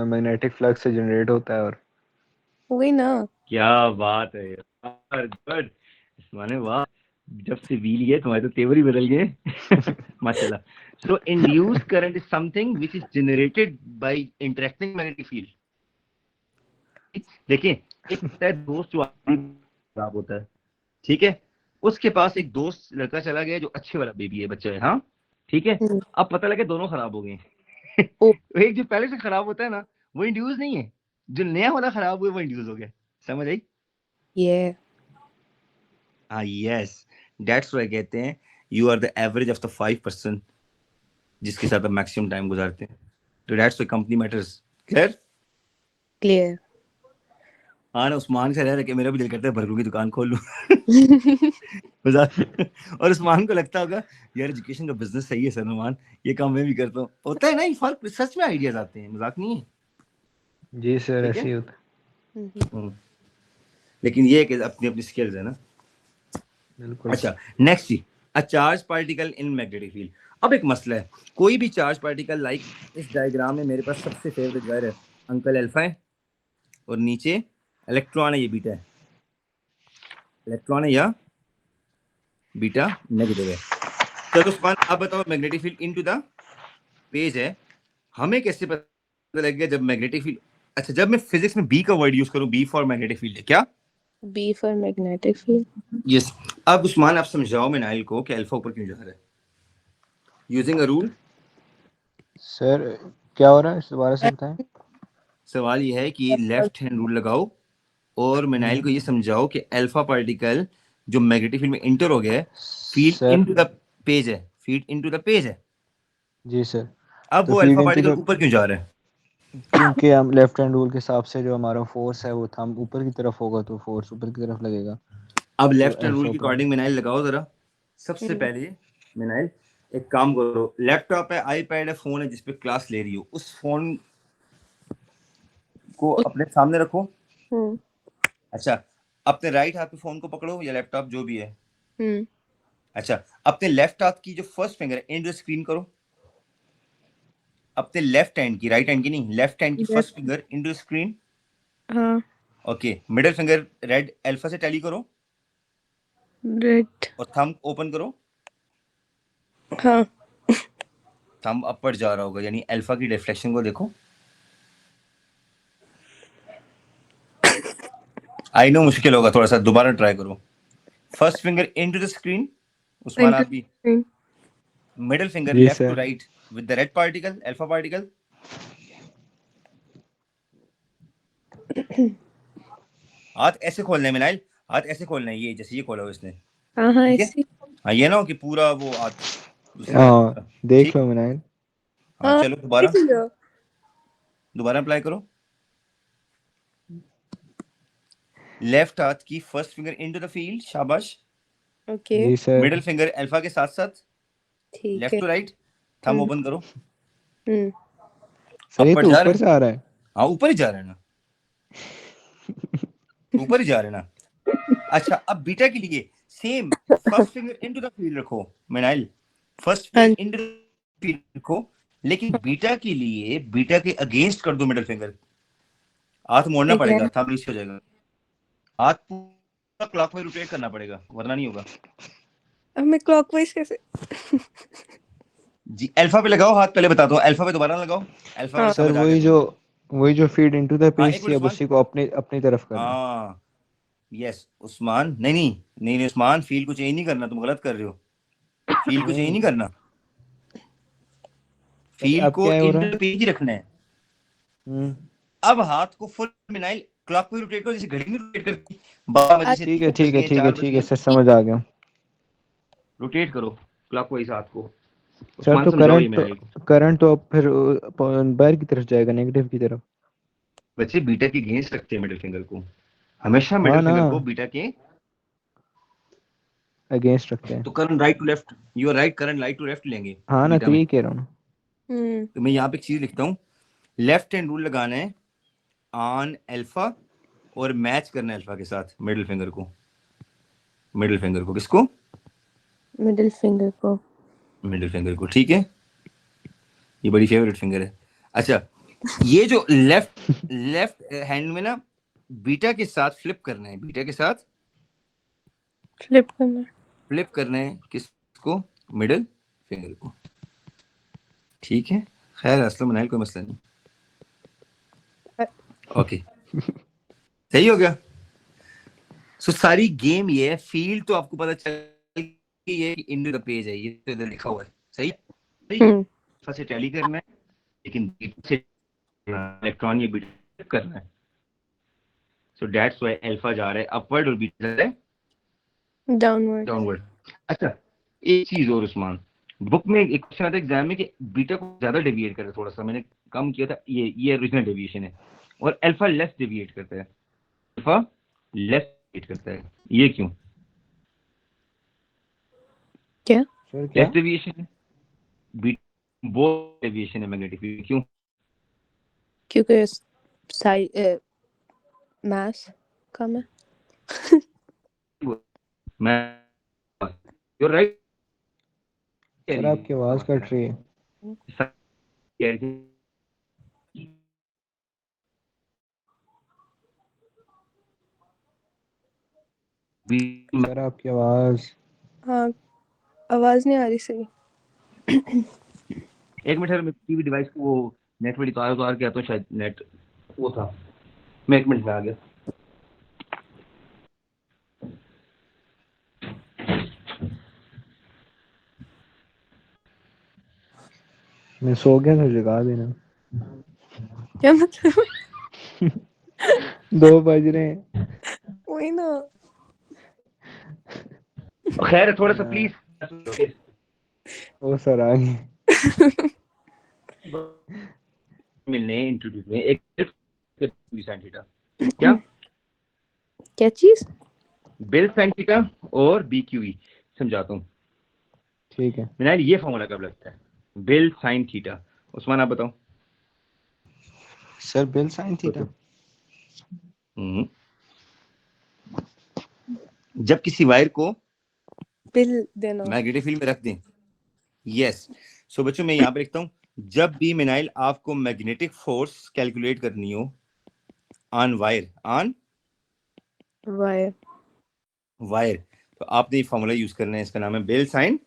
मैग्नेटिक फ्लक्स से जनरेट होता है और वही ना। क्या बात है यार, गुड माने वाह, जब से व्हील गए तुम्हारे तो तेवर ही बदल गए माशाल्लाह। So induce current is something which is generated by interacting magnetic field. देखिए एक होता है दोस्त जो खराब होता है, ठीक है, उसके पास एक दोस्त लड़का चला गया जो अच्छे वाला बेबी है, बच्चा है, हाँ ठीक है, अब पता लगे दोनों खराब हो गए एक जो पहले से खराब होता है ना वो इंड्यूस नहीं है, जो नया वाला खराब हुआ वो इंड्यूस हो गया। समझ आई? ये हाँ यस, दैट्स व्हाई कहते हैं you are the average of the 5% जिसके साथ आप मैक्सिमम टाइम गुजारते हैं। तो that's why company matters. Clear? Clear. हाँ ना, उस्मान से रह रहे कि मेरा भी दिल करता है बर्गरों की दुकान खोल लूं मजाक। और उस्मान को लगता होगा यार एजुकेशन का बिजनेस सही है सर नुमान, ये काम मैं भी करता हूँ। होता है ना, ये फर्क सच में आइडियाज आते हैं, मजाक नहीं है। जी सर ठीक है? ऐसे ही होता है। लेकिन ये है कि अपनी अपनी स्किल्स है ना। बिल्कुल। अच्छा नेक्स्ट जी, a charge particle in magnetic field. अब एक मसला है, कोई भी चार्ज पार्टिकल लाइक इस डायग्राम में मेरे पास सबसे फेवरेट वायर है अंकल अल्फा है, और नीचे इलेक्ट्रॉन है, ये बीटा है, इलेक्ट्रॉन है या बीटा नेगेटिव है। चलो उस्मान आप बताओ, magnetic field into the page है, हमें कैसे पता लग गया जब मैग्नेटिक फील्ड? अच्छा जब मैं फिजिक्स में बी का वर्ड यूज करूं, बी फॉर मैग्नेटिक फील्ड है क्या? B for magnetic field. Yes. अब उस्मान आप समझाओ मिनाइल को कि अल्फा ऊपर क्यों जा रहा है यूजिंग अ रूल। सर क्या हो रहा है इस दोबारा से बताएं। सवाल ये है कि लेफ्ट हैंड रूल लगाओ और मिनाइल को ये समझाओ कि अल्फा पार्टिकल जो मैग्नेटिक फील्ड में इंटर हो गया है, feed sir into the page है, फीड इनटू द पेज है। जी सर। अब तो वो feed alpha into particle the, ऊपर क्यों जा रहा है? क्योंकि हम लेफ्ट हैंड रूल के हिसाब से जो हमारा फोर्स है वो थंब ऊपर की तरफ होगा तो फोर्स ऊपर की तरफ लगेगा। अब तो लेफ्ट हैंड रूल अल्फा की ऊपर। अकॉर्डिंग मिनाइल लगाओ जरा। सबसे पहले मिनाइल एक काम करो, लैपटॉप है, आईपैड है, फोन है, जिसपे क्लास ले रही हो, उस फोन को अपने सामने रखो। अच्छा अपने राइट हाथ पे फोन को पकड़ो या लैपटॉप जो भी है। अच्छा अपने लेफ्ट हाथ की जो फर्स्ट फिंगर है एंड स्क्रीन करो, अपने लेफ्ट हैंड की, राइट हैंड की नहीं, लेफ्ट हैंड की फर्स्ट फिंगर इनटू स्क्रीन। हाँ okay middle finger red alpha से टैली करो रेड। और थंब ओपन करो। हाँ थंब अपर जा रहा होगा, यानी अल्फा की रिफ्लेक्शन को देखो। आई नो मुश्किल होगा थोड़ा सा, दोबारा ट्राई करो। First finger into the screen, Usman आप भी। मिडिल फिंगर जी left to sir. Right with the red particle, alpha particle. हाथ ऐसे खोलना है मिनाइल, हाथ ऐसे खोलना है, ये जैसे ये खोला हो इसने, हाँ हाँ ठीक है? ऐसे। हाँ ये ना हो कि पूरा वो हाथ दूसरी तरफ हाँ होगा। देख ठीक, लो मिनाइल। हाँ हाँ चलो दोबारा, देख लो। दोबारा अप्लाई करो। लेफ्ट हाथ की first finger into the field, शाबाश। ओके जी सर। मिडिल फिंगर अल्फा के साथ साथ ठीक लेफ्ट है। टू राइट, थंब ओपन करो। हम्म सर ये अपर तो जा रहा ऊपर है, से आ रहा है। हाँ ऊपर ही जा रहे हैं ना, ऊपर ही जा रहे हैं ना। अच्छा अब बीटा के लिए same, first finger into the field रखो मिनाइल, फर्स्ट हाँ फिंगर इनटू द फील्ड रखो, लेकिन बीटा के लिए बीटा के अगेंस्ट कर दो मिडिल फिंगर, हाथ मोड़ना ठीक है। पड़ेगा, थंब नीचे हो जाएगा, हाथ पूरा क्लॉकवाइज रोटेट करना पड़ेगा वरना नहीं होगा। अब मैं क्लॉकवाइज कैसे? जी अल्फा पे लगाओ हाथ, पहले बताता हूँ, अल्फा पे दोबारा लगाओ, अल्फा वाली हाँ सर समझ आ गया वही जो फीड इनटू द हाँ पेज एक थी मिनट अब उस्मान, उसी को अपनी अपनी तरफ करना है। हाँ यस उस्मान, नहीं नहीं नहीं नहीं उस्मान, फील को चेंज नहीं करना, तुम गलत कर रहे हो, फील को चेंज नहीं नहीं करना, सर फील अब को क्या हो रहा है। इंटर पेज ही रखना है। हम्म अब हाथ को फुल मिनाइल क्लॉक में रोटेट करो, जैसे घड़ी में रोटेट करती, 12 बजे से ठीक 3 है बज ठीक है गए, ठीक है 4 बज ठीक है गए, सर समझ आ गया। रोटेट करो क्लॉकवाइज हाथ को। सर उस्मान तो समझाओ ये मिनाइल को। करंट तो अब फिर बाहर की तरफ जाएगा नेगेटिव की तरफ। बच्चे बीटा के अगेंस्ट रखते हैं मिडिल फिंगर को, हमेशा हाँ मिडिल ना फिंगर को बीटा के, अगेंस्ट रखते हैं। तो current right to left, you are right, current right to left लेंगे हाँ ना बीटा तो में। यही कह रहा हूँ। तो मैं यहाँ पे एक चीज लिखता हूँ, लेफ्ट हैंड रूल लगाना है ऑन अल्फा और मैच करना है अल्फा के साथ मिडिल फिंगर को किसको? मिडिल फिंगर को। मिडिल फिंगर को, ठीक है, ये बड़ी फेवरेट फिंगर है। अच्छा, ये जो लेफ्ट हैंड में ना बीटा के साथ फ्लिप करना है, बीटा के साथ फ्लिप करना। फ्लिप करना है किसको? मिडिल फिंगर को, ठीक है। खैर असलम मनाइल कोई मसला नहीं, ओके सही हो गया। सो सारी गेम ये है, फील्ड तो आपको पता चल कि ये इंड द पेज है, ये तो इधर लिखा हुआ है, सही है। से टैली करना है, लेकिन इलेक्ट्रॉन ये बीटा करना है। सो दैट्स व्हाई अल्फा जा रहा है अपवर्ड और बीटा जा रहा है डाउनवर्ड। अच्छा, एक चीज और उस्मान, बुक में एक क्वेश्चन आता है एग्जाम में कि बीटा को ज्यादा डेविएट करे, थोड़ा सा मैंने कम किया था, ये ओरिजिनल डेविएशन है, और अल्फा लेस डेविएट करता है, अल्फा लेस डेविएट करता है, ये क्यों? क्या? सर क्या? लेस डेविएशन है, बीटा बहुत डेविएशन है मैग्नेटिक फील्ड, क्यों? क्योंकि साइज मास कम है। मैं यू राइट सर आपकी आवाज कट रही है। सर आपकी आवाज। हाँ, आवाज नहीं आ रही सही। एक मिनट, मैं टीवी डिवाइस को वो नेट में उतार के आता हूँ, शायद नेट वो था, मैं 1 मिनट में आ गया। मैं सो गया था, जगा देना। क्या मतलब? 2 बज रहे हैं। वही ना। खैर थोड़ा सा प्लीज ओ सर आ गए। मिलने इंट्रोड्यूस में एक साइन थीटा, क्या क्या चीज? बिल साइन थीटा और बी क्यू ई, समझाता हूँ। ठीक है मिनाइल, ये फॉर्मूला कब लगता है? B I L sine theta. उस्मान आप बताओ। Sir, bill sine theta. जब किसी वायर को बिल देना। मैग्नेटिक फील्ड में रख दें, यस। सो बच्चों मैं यहाँ पे लिखता हूँ, जब भी मिनाइल आपको मैग्नेटिक फोर्स कैलकुलेट करनी हो ऑन वायर, वायर, तो आपने ये फॉर्मूला यूज करना है, इसका नाम है बिल साइन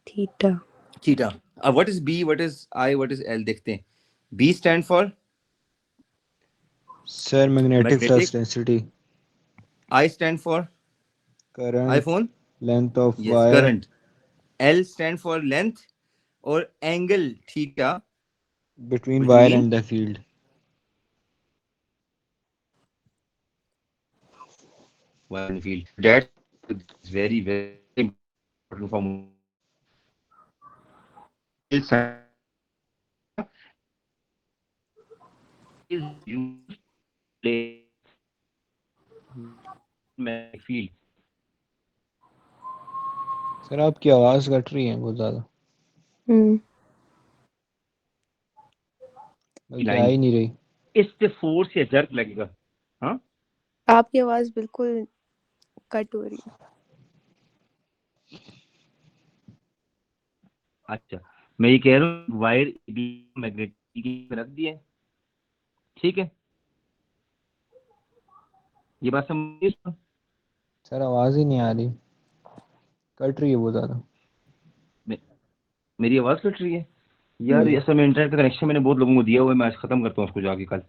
थीटा। अब what is B, what is I, what is L देखते हैं। B stand for sir magnetic magnetic, flux density. I stand for current. IPhone, length of yes wire. Current, L stand for length, और angle theta between wire between and the field. wire and field. That's very important formula. Is used magnetic field. Sir आपकी आवाज कट रही है बहुत ज्यादा, बल्कि आ ही नहीं रही। इससे फोर्स या जर्क लगेगा। हाँ, आपकी आवाज बिल्कुल कट हो रही है। अच्छा, मैं ये कह रहा हूँ वायर मैग्नेटिक रख दिया, ठीक है, ये बात समझ। सर आवाज ही नहीं आ रही, कट रही है बहुत ज्यादा। मेरी आवाज कट रही है यार, असल में इंटरनेट का कनेक्शन मैंने बहुत लोगों को दिया हुआ है, मैं आज खत्म करता हूँ उसको जाके कल।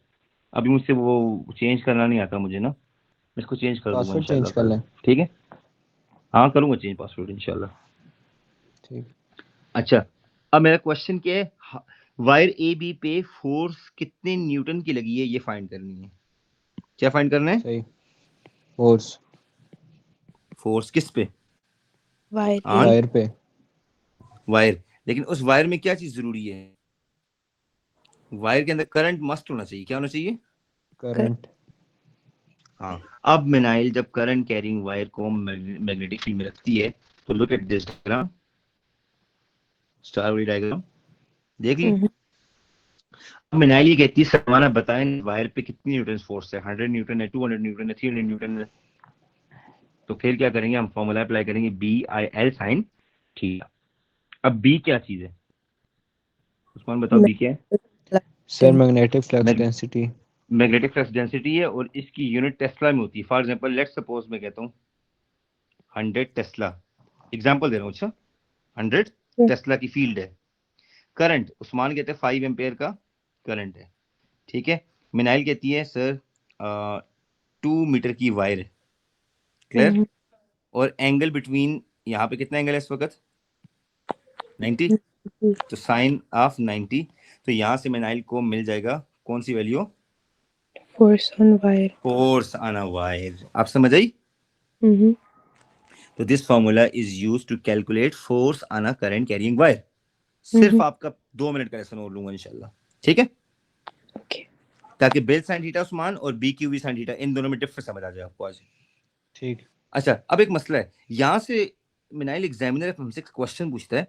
अभी मुझसे वो चेंज करना नहीं आता मुझे ना, मैं इसको चेंज कर दूंगा पासवर्ड चेंज इंशाल्लाह कर कल, लें। ठीक है। हाँ करूंगा चेंज पासवर्ड इंशाल्लाह। ठीक। अच्छा, अब मेरा क्वेश्चन क्या है, वायर ए बी पे फोर्स कितने न्यूटन की लगी है ये फाइंड करनी है। क्या फाइंड करना है? सही। फोर्स। फोर्स किस पे? ऑन वायर पे। वायर। लेकिन उस वायर में क्या चीज जरूरी है? वायर के अंदर करंट मस्ट होना चाहिए, क्या होना चाहिए? करंट। हाँ, अब मिनाइल जब करंट कैरिंग वायर को मैग्नेटिक फील्ड में रखती है, तो look at this diagram, star वाली डायग्राम देख ली। अब मिनाइल ये कहती है सरवाना बताएं वायर पे कितनी न्यूटन फोर्स है, 100 न्यूटन है, 200 न्यूटन है, 300 न्यूटन है। तो फिर क्या करेंगे, हम फॉर्मूला अप्लाई करेंगे B I L sine theta. अब बी क्या चीज है उस्मान, बताओ बी क्या है? Sir magnetic flux density. Magnetic flux density है और इसकी यूनिट टेस्ला में होती है। फॉर एग्जांपल लेट्स सपोज मैं कहता हूँ 100 टेस्ला, एग्जांपल दे रहा हूँ। अच्छा 100 टेस्ला की फील्ड है। करंट उस्मान कहते हैं 5 एम्पेयर का करंट है, ठीक है। मिनाइल कहती है सर 2 मीटर की वायर है, क्लियर। और एंगल बिटवीन, यहाँ पे कितना एंगल है इस वक्त, 90, तो साइन ऑफ 90। तो यहाँ से मिनाइल को मिल जाएगा कौन सी value, force on wire. Force on a wire. आप समझ आई? तो this formula is use to calculate force on a current carrying wire. सिर्फ आपका 2 मिनट का लेसन और लूंगा इंशाल्लाह, ठीक है। ओके ताकि बेल साइन थीटा उस्मान और B Q V sine theta इन दोनों में डिफरेंस समझ आ जाए आपको आज। ठीक। अच्छा अब एक मसला है, यहाँ से मिनाइल एग्जामिनर हमसे क्वेश्चन पूछता है,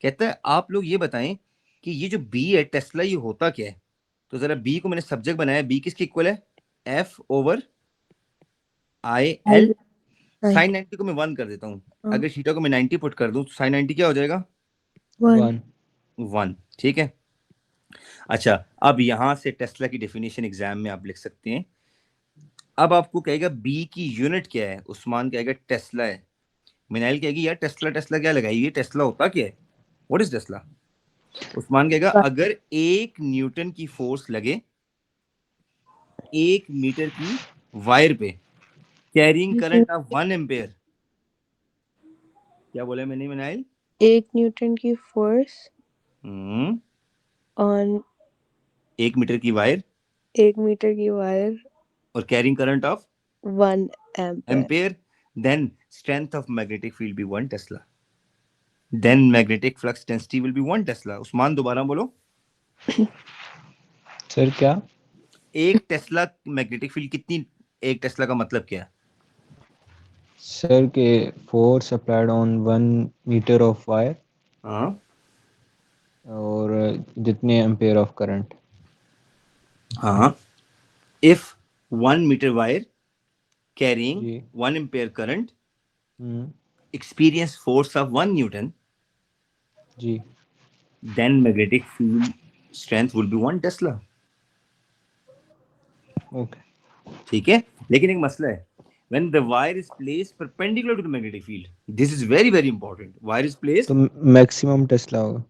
कहता है आप लोग ये बताएं कि ये जो बी है टेस्ला ये होता क्या है। तो जरा बी को मैंने सब्जेक्ट बनाया, बी किसके इक्वल है, F over I L. Sine 90 को मैं 1 कर देता हूँ, अगर थीटा को मैं 90 पुट कर दूं तो साइन 90 क्या हो जाएगा, 1। 1, ठीक है। अच्छा अब यहां से टेस्ला की डेफिनेशन एग्जाम में आप लिख सकते हैं। अब आपको कहेगा बी की यूनिट क्या है, उस्मान कहेगा टेस्ला है, मिनाइल कहेगी यार टेस्ला टेस्ला क्या लगाई, ये टेस्ला होता क्या है, व्हाट इज टेस्ला। उस्मान कहेगा अगर 1 न्यूटन की फोर्स लगे 1 मीटर की वायर पे कैरिंग करंट ऑफ 1 एम्पेयर। क्या बोला मैंने मिनाइल, 1 न्यूटन की फोर्स ऑन 1 मीटर की वायर 1 मीटर की वायर, और carrying current of 1 ampere. Ampere, then strength of magnetic field B 1 tesla, then magnetic flux density will be 1 tesla. Usman दोबारा बोलो, सर क्या? 1 टेस्ला मैग्नेटिक फील्ड कितनी, 1 टेस्ला का मतलब क्या है? सर के force applied on 1 metre of wire हाँ और जितने एम्पेयर ऑफ करंट। हाँ, इफ 1 मीटर वायर carrying जी 1 ampere current hmm experience force of 1 newton, जी then magnetic field strength will be 1 tesla, okay. ठीक है। लेकिन एक मसला है, when the wire is placed perpendicular to the magnetic field, this is very very important, wire is placed, तो मैक्सिमम टेस्ला होगा।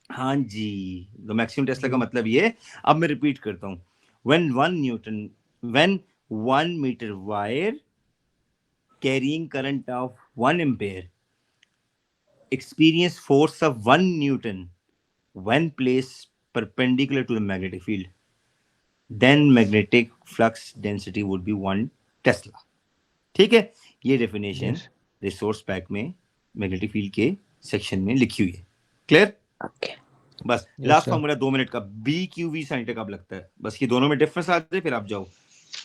हाँ जी, तो मैक्सिमम टेस्ला का मतलब ये है। अब मैं रिपीट करता हूँ, when 1 newton, when 1 meter wire carrying current of 1 ampere experience force of 1 newton when placed perpendicular to the magnetic field, then magnetic flux density would be 1 tesla, ठीक है। ये डेफिनेशन यस रिसोर्स पैक में मैग्नेटिक फील्ड के सेक्शन में लिखी हुई है, क्लियर। ओके बस yes last sir. Formula 2 minute का, B Q V sine theta कब लगता है, बस ये दोनों में डिफरेंस आ जाए फिर आप जाओ।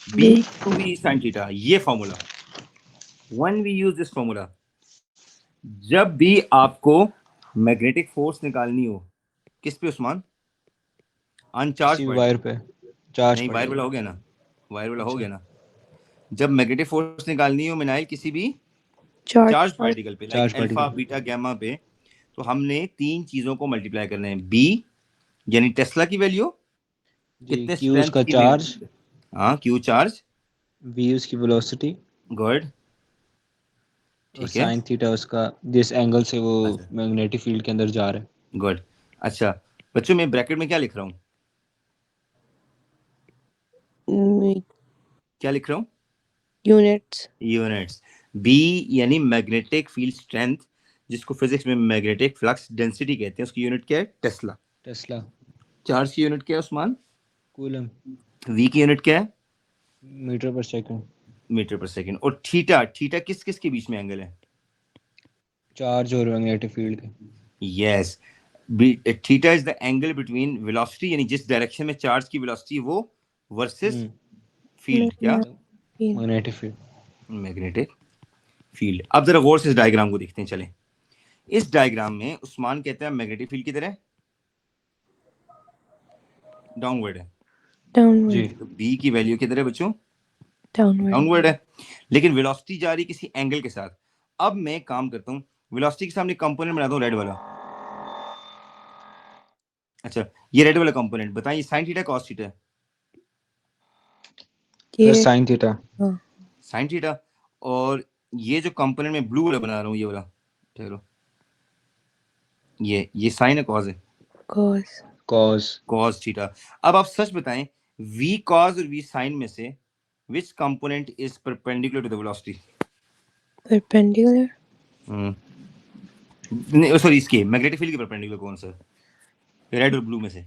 B Q V sine theta, ये formula, when we use this formula, जब भी आपको मैग्नेटिक फोर्स निकालनी हो, किस पे उस्मान, अनचार्ज किसी पार्टिकल, वायर पे चार्ज नहीं वायर पार्टिकल। वाला हो गया ना, वायर वाला हो अच्छा गया ना। जब मैग्नेटिक फोर्स निकालनी हो मिनाइल किसी भी चार्ज चार्ज पार्टिकल पे, like charge alpha particle. Beta gamma पे, तो हमने 3 चीजों को मल्टीप्लाई करना है, बी यानी टेस्ला की वैल्यू, जी कितने क्यू स्ट्रेंथ उसका की चार्ज, हाँ क्यू चार्ज, वी उसकी वेलोसिटी गुड, और ठीक है। साइन थीटा उसका जिस एंगल से वो अच्छा मैग्नेटिक फील्ड के अंदर जा रहा है। गुड। अच्छा बच्चों मैं ब्रैकेट में क्या लिख रहा हूँ, क्या लिख रहा हूँ, यूनिट्स। यूनिट्स। बी यानी मैग्नेटिक फील्ड स्ट्रेंथ, जिसको फिजिक्स में मैग्नेटिक फ्लक्स डेंसिटी कहते हैं, उसकी यूनिट क्या है, टेस्ला। टेस्ला। चार्ज की यूनिट क्या है उस्मान, कूलम। वी की यूनिट क्या है, मीटर पर सेकंड। मीटर पर सेकंड। और थीटा, थीटा किस किस के बीच में एंगल है, चार्ज और मैग्नेटिक फील्ड के। Yes, theta is the angle between velocity, यानी जिस डायरेक्शन में चार्ज की वेलोसिटी वो, वर्सेस फील्ड, क्या, मैग्नेटिक फील्ड। Magnetic field. अब जरा गौर से इस डायग्राम को देखते हैं, चलें। इस डायग्राम में उस्मान कहते हैं मैग्नेटिक फील्ड की तरह, डाउनवर्ड है। Downward. जी तो b की वैल्यू किधर है बच्चों? Downward. डाउनवर्ड है, लेकिन वेलोसिटी जा रही किसी एंगल के साथ। अब मैं एक काम करता हूँ, वेलोसिटी के सामने कंपोनेंट बनाता हूँ रेड वाला। अच्छा, ये रेड वाला कंपोनेंट बताइए sine theta cos theta? Sir ये साइन थीटा। हाँ साइन थीटा। और ये जो कंपोनेंट मैं ब्लू वाला बना रहा हूँ, ये वाला, ठहरो, ये साइन है कॉस है? cos. कॉस। Cos theta. अब आप सच बताएं, v cos और v sin में से which component is perpendicular to the velocity? Perpendicular. नहीं सॉरी, इसके मैग्नेटिक फील्ड के परपेंडिकुलर कौन सा? रेड और ब्लू में से।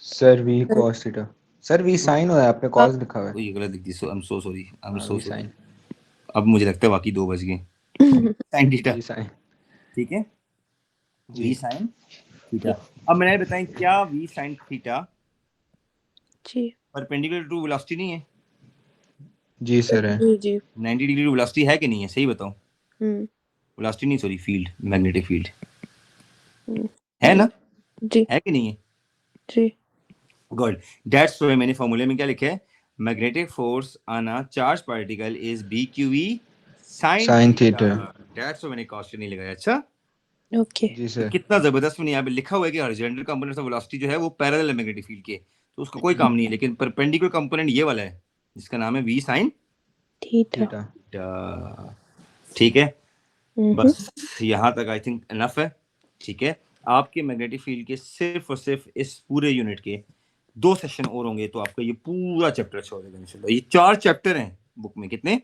Sir V cos theta. Sir V sine होता है, आपने कॉस लिखा हुआ है। ये गलत लिख दी, I am so sorry, I am हाँ सो वी सॉरी। साइन। अब मुझे लगता है बाकी 2 बज गए। Sine theta, V sine. ठीक है, जी v sin थीटा। अब मैंने बताएं क्या v sin थीटा जी परपेंडिकुलर टू वेलोसिटी नहीं है? जी सर है। जी जी 90 डिग्री टू वेलोसिटी है कि नहीं है? सही बताओ। हम्म वेलोसिटी नहीं, sorry, field, magnetic field hmm, है ना? जी है कि नहीं है? जी गुड, दैट्स व्हाई मैंने फॉर्मूले में क्या लिखा है, magnetic force on a charge particle is BQE sin Sin theta. theta। That's why मैंने क्वेश्चन नहीं लगाया। अच्छा, ओके जी तो सर। कितना जबरदस्त मैंने यहाँ पे लिखा हुआ है कि हॉरिजॉन्टल कंपोनेंट ऑफ वेलोसिटी जो है वो पैरेलल है मैग्नेटिक फील्ड के, तो उसका कोई काम नहीं है, लेकिन परपेंडिकुलर कंपोनेंट ये वाला है जिसका नाम है v sin theta theta. Theta. ठीक है, हम्म बस यहाँ तक आई थिंक इनफ है। ठीक है, आपके मैग्नेटिक फील्ड के सिर्फ और सिर्फ इस पूरे यूनिट के 2 सेशन और होंगे तो आपका ये पूरा चैप्टर अच्छा हो जाएगा इंशाल्लाह। ये 4 चैप्टर हैं बुक में, कितने?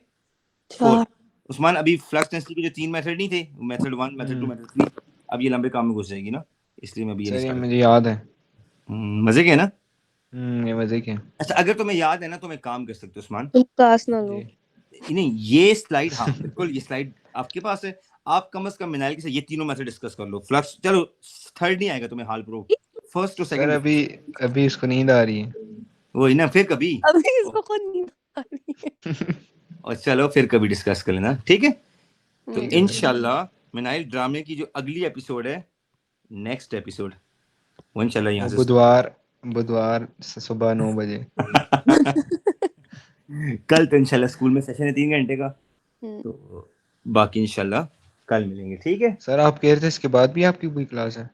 4। चार उस्मान, अभी फ्लक्स डेंसिटी के जो 3 मेथड नहीं थे, मेथड 1, मेथड 2, मेथड 3, अब ये लंबे काम में घुस जाएगी ना, इसलिए मैं अभी ये नहीं सर ये स्टार्ट। मुझे याद है। मजे के है ना? ये मजे के। अच्छा, अगर तुम्हें याद है ना तो मैं काम कर सकते हो उस्मान, तुम क्लास ना लो जी नहीं ये स्लाइड, हाँ बिल्कुल ये स्लाइड आपके पास है, आप कम से कम मिनाइल के साथ ये तीनों मेथड डिस्कस कर लो। फ्लक्स, चलो थर्ड नहीं आएगा तुम्हें हाल प्रो, फर्स्ट और सर सेकंड अभी अभी इसको नींद आ रही है। वही ना, फिर कभी, अभी इसको खुद नींद आ रही है और चलो फिर कभी डिस्कस कर लेना, ठीक है? तो ठीक है सर। इंशाल्लाह मिनाइल ड्रामे की जो अगली एपिसोड है, नेक्स्ट एपिसोड, वो इंशाल्लाह यहाँ वो से बुधवार बुधवार सुबह 9 बजे। कल तो इंशाल्लाह स्कूल में सेशन है 3 घंटे का, हम्म, तो बाकी इंशाल्लाह कल मिलेंगे, ठीक है? सर आप कह रहे थे इसके बाद भी आपकी कोई क्लास है?